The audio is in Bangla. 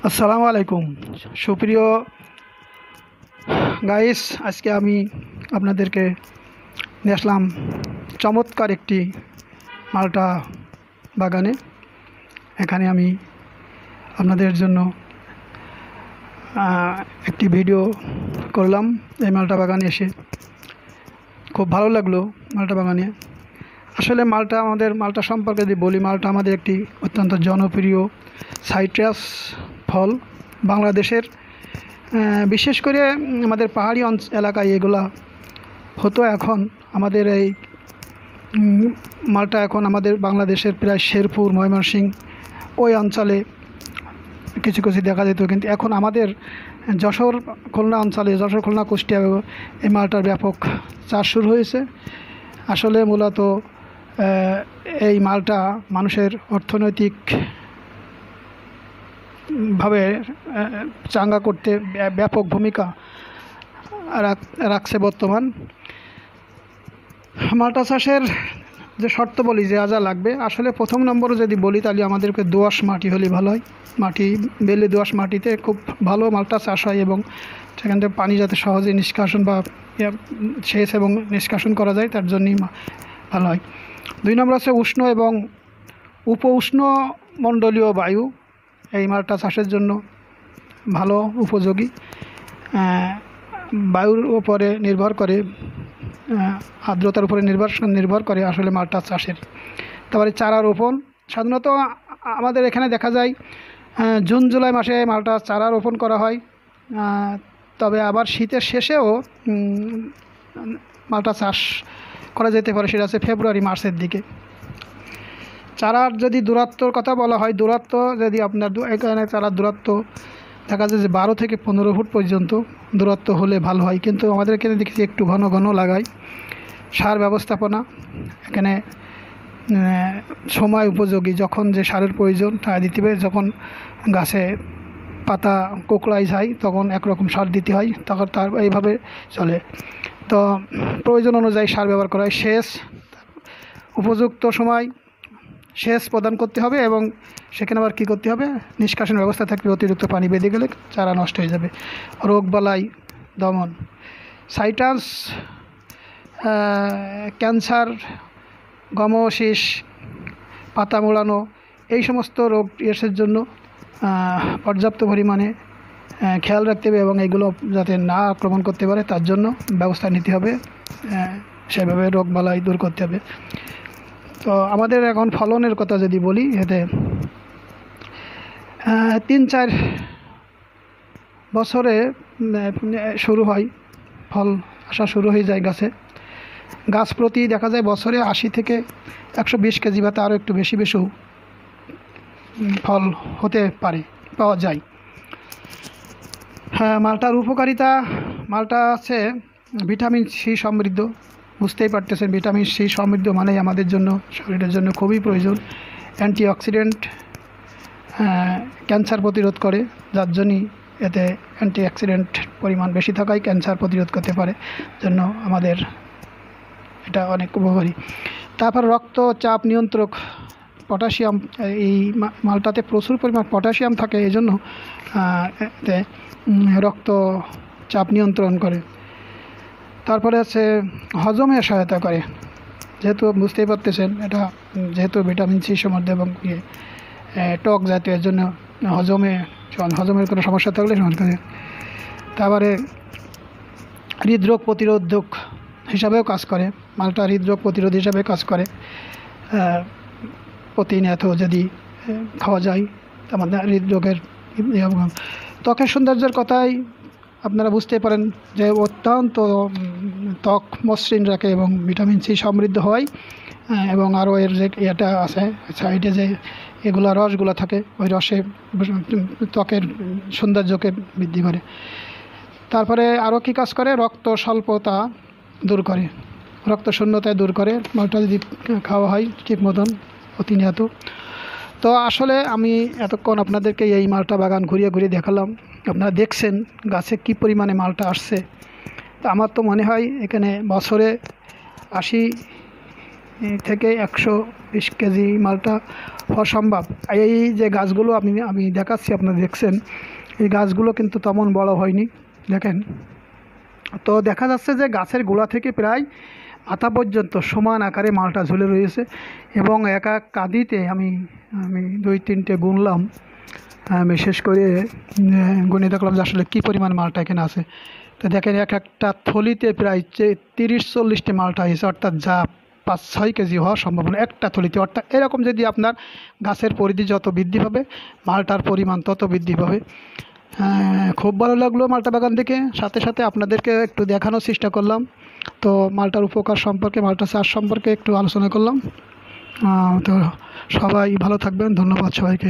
আসসালামু আলাইকুম সুপ্রিয় গাইস, আজকে আমি আপনাদেরকে নিয়ে আসলাম চমৎকার একটি মালটা বাগানে। এখানে আমি আপনাদের জন্য একটি ভিডিও করলাম। এই মালটা বাগানে এসে খুব ভালো লাগলো। মালটা বাগানে আসলে মালটা সম্পর্কে যদি বলি, মালটা আমাদের একটি অত্যন্ত জনপ্রিয় সাইট্রাস ফল। বাংলাদেশের বিশেষ করে আমাদের পাহাড়ি এলাকায় এগুলা হতো। এখন আমাদের এই মালটা এখন আমাদের বাংলাদেশের প্রায় শেরপুর, ময়মনসিংহ ওই অঞ্চলে কিছু কিছু দেখা যেত, কিন্তু এখন আমাদের যশোর, খুলনা অঞ্চলে, যশোর, খুলনা, কুষ্টিয়া এই মালটার ব্যাপক চাষ শুরু হয়েছে। আসলে মূলত এই মালটা মানুষের অর্থনৈতিক ভাবে চাঙ্গা করতে ব্যাপক ভূমিকা রাখছে বর্তমান। মালটা চাষের যে শর্ত বলি, যা যা লাগবে, আসলে প্রথম নম্বরে যদি বলি তাহলে আমাদেরকে দোআঁশ মাটি হলে ভালো হয়। বেলে দোআঁশ মাটিতে খুব ভালো মালটা চাষ হয় এবং সেখান থেকে পানি যাতে সহজে নিষ্কাশন বা সেচ এবং নিষ্কাশন করা যায়, তার জন্যই ভালো হয়। 2 নম্বর আছে উষ্ণ এবং উপউষ্ণ মণ্ডলীয় বায়ু। এই মালটা চাষের জন্য ভালো উপযোগী। বায়ুর উপরে নির্ভর করে, আর্দ্রতার উপরে নির্ভর করে আসলে মালটা চাষের। তারপরে চারা রোপণ সাধারণত আমাদের এখানে দেখা যায় জুন জুলাই মাসে মালটা চারা রোপণ করা হয়। তবে আবার শীতের শেষেও মালটা চাষ করা যেতে পারে, সেটা আছে ফেব্রুয়ারি মার্চের দিকে। চারার যদি দূরত্বর কথা বলা হয়, দূরত্ব যদি আপনার এখানে চারার দূরত্ব দেখা যায় যে 12 থেকে 15 ফুট পর্যন্ত দূরত্ব হলে ভালো হয়, কিন্তু আমাদের এখানে দেখেছি একটু ঘন ঘন লাগাই। সার ব্যবস্থাপনা এখানে সময় উপযোগী, যখন যে সারের প্রয়োজন তা দিতে হবে। যখন গাছে পাতা কোঁকড়ায় যায় তখন একরকম সার দিতে হয়, তখন তার এইভাবে চলে। তো প্রয়োজন অনুযায়ী সার ব্যবহার করা হয়। সেচ উপযুক্ত সময় সেচ প্রদান করতে হবে এবং সেখানে আবার কী করতে হবে, নিষ্কাশন ব্যবস্থা থাকবে। অতিরিক্ত পানি বেঁধে গেলে চারা নষ্ট হয়ে যাবে। রোগবালাই দমন, সাইট্রাস, ক্যান্সার, গমশিস, পাতা মোড়ানো, এই সমস্ত রোগ এসের জন্য পর্যাপ্ত পরিমাণে খেয়াল রাখতে হবে এবং এগুলো যাতে না আক্রমণ করতে পারে তার জন্য ব্যবস্থা নিতে হবে। সেভাবে রোগবালাই দূর করতে হবে। তো আমাদের এখন ফলনের কথা যদি বলি, এতে 3-4 বছরে শুরু হয়, ফল আসা শুরু হয়ে যায় গাছে। গাছ প্রতি দেখা যায় বছরে 80 থেকে 120 কেজি বা তারও একটু বেশি ফল হতে পারে, পাওয়া যায়। হ্যাঁ, মালটার উপকারিতা, মালটা আছে ভিটামিন সি সমৃদ্ধ। বুঝতেই পারতেছেন, ভিটামিন সি সমৃদ্ধ মানে আমাদের জন্য, শরীরের জন্য খুবই প্রয়োজন। অ্যান্টিঅক্সিডেন্ট, ক্যান্সার প্রতিরোধ করে, যার জন্যই এতে অ্যান্টিঅক্সিডেন্ট পরিমাণ বেশি থাকায় ক্যান্সার প্রতিরোধ করতে পারে, জন্য আমাদের এটা অনেক উপকারী। তারপর রক্তচাপ নিয়ন্ত্রক, পটাশিয়াম, এই মালটাতে প্রচুর পরিমাণ পটাশিয়াম থাকে, এই জন্য এতে রক্তচাপ নিয়ন্ত্রণ করে। তারপরে আছে হজমে সহায়তা করে, যেহেতু বুঝতেই পারতেছেন এটা যেহেতু ভিটামিন সি সমৃদ্ধ এবং টক জাতীয়, এর জন্য হজমের কোনো সমস্যা থাকলে সমাধান করে। তারপরে হৃদরোগ প্রতিরোধক হিসাবেও কাজ করে। মালটা হৃদরোগ প্রতিরোধ হিসাবে কাজ করে। প্রতিনিয়ত যদি খাওয়া যায় আমাদের হৃদরোগের। ত্বকের সৌন্দর্যের কথাই আপনারা বুঝতে পারেন যে অত্যন্ত ত্বক মসৃণ রাখে এবং ভিটামিন সি সমৃদ্ধ হয়। এবং আরও এর যে এটা আছে সাইডে যে এগুলা রসগুলো থাকে, ওই রসে ত্বকের সৌন্দর্যকে বৃদ্ধি করে। তারপরে আরও কী কাজ করে, রক্ত স্বল্পতা দূর করে, রক্ত শূন্যতায় দূর করে মালটা যদি খাওয়া হয় ঠিক মতন প্রতিনিয়ত। তো আসলে আমি এতক্ষণ আপনাদেরকে এই মালটা বাগান ঘুরিয়ে ঘুরিয়ে দেখালাম। আপনারা দেখছেন গাছে কি পরিমাণে মালটা আসছে। তো আমার তো মনে হয় এখানে বছরে 80 থেকে 120 কেজি মালটা হওয়া সম্ভব। এই যে গাছগুলো আমি দেখাচ্ছি, আপনারা দেখছেন এই গাছগুলো কিন্তু তেমন বড় হয়নি, দেখেন। তো দেখা যাচ্ছে যে গাছের গোড়া থেকে প্রায় মাথা পর্যন্ত সমান আকারে মালটা ঝুলে রয়েছে, এবং এক এক কাঁদিতে আমি 2-3টে গুনলাম, বিশেষ করে গুনে দেখলাম যে আসলে কী পরিমাণ মালটা এখানে আছে। তো দেখেন এক একটা থলিতে প্রায় 30-40টি মালটা হয়েছে, অর্থাৎ যা 5-6 কেজি হওয়ার সম্ভাবনা একটা থলিতে। অর্থাৎ এরকম যদি আপনার গাছের পরিধি যত বৃদ্ধি পাবে, মালটার পরিমাণ তত বৃদ্ধি পাবে। খুব ভালো লাগলো মালটা বাগান থেকে, সাথে সাথে আপনাদেরকে একটু দেখানোর চেষ্টা করলাম। তো মালটার উপকার সম্পর্কে, মালটা চাষ সম্পর্কে একটু আলোচনা করলাম। তো সবাই ভালো থাকবেন, ধন্যবাদ সবাইকে।